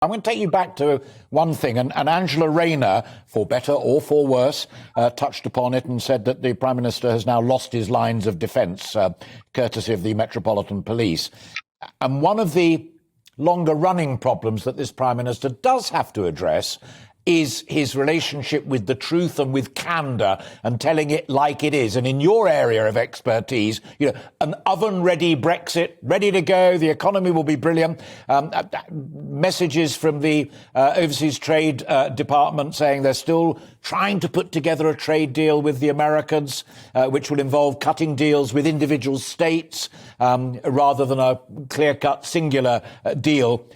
I'm going to take you back to one thing, and Angela Rayner, for better or for worse, touched upon it and said that the Prime Minister has now lost his lines of defence, courtesy of the Metropolitan Police. And one of the longer-running problems that this Prime Minister does have to address is his relationship with the truth and with candour and telling it like it is. And in your area of expertise, an oven-ready Brexit, ready to go, the economy will be brilliant. Messages from the Overseas Trade Department saying they're still trying to put together a trade deal with the Americans, which will involve cutting deals with individual states rather than a clear-cut singular deal.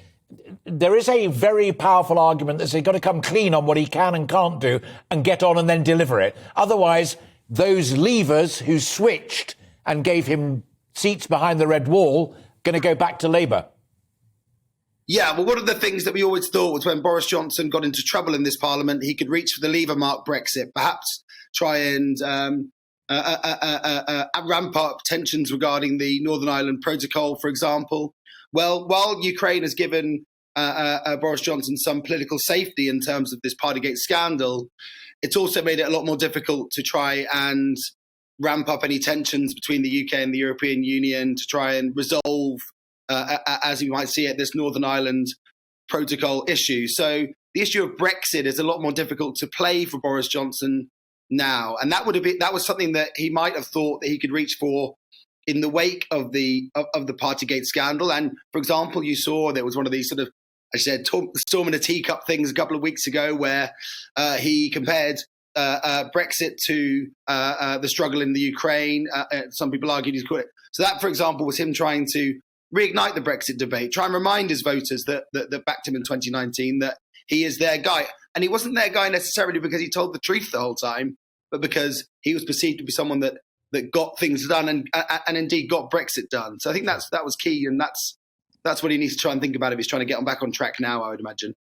There is a very powerful argument that he's got to come clean on what he can and can't do and get on and then deliver it. Otherwise, those leavers who switched and gave him seats behind the red wall going to go back to Labour. Yeah, well, one of the things that we always thought was when Boris Johnson got into trouble in this parliament, he could reach for the lever mark Brexit, perhaps try and ramp up tensions regarding the Northern Ireland Protocol, for example. Well, while Ukraine has given Boris Johnson some political safety in terms of this partygate scandal, it's also made it a lot more difficult to try and ramp up any tensions between the UK and the European Union to try and resolve, as you might see it, this Northern Ireland Protocol issue. So the issue of Brexit is a lot more difficult to play for Boris Johnson now. And that was something that he might have thought that he could reach for in the wake of the partygate scandal. And for example, you saw there was one of these sort of, I said, storm in a teacup things a couple of weeks ago where he compared Brexit to the struggle in the Ukraine. Some people argued he's quit. So that, for example, was him trying to reignite the Brexit debate, try and remind his voters that backed him in 2019 that he is their guy. And he wasn't their guy necessarily because he told the truth the whole time, but because he was perceived to be someone that got things done and indeed got Brexit done. So I think that was key, and that's what he needs to try and think about if he's trying to get back on track now, I would imagine.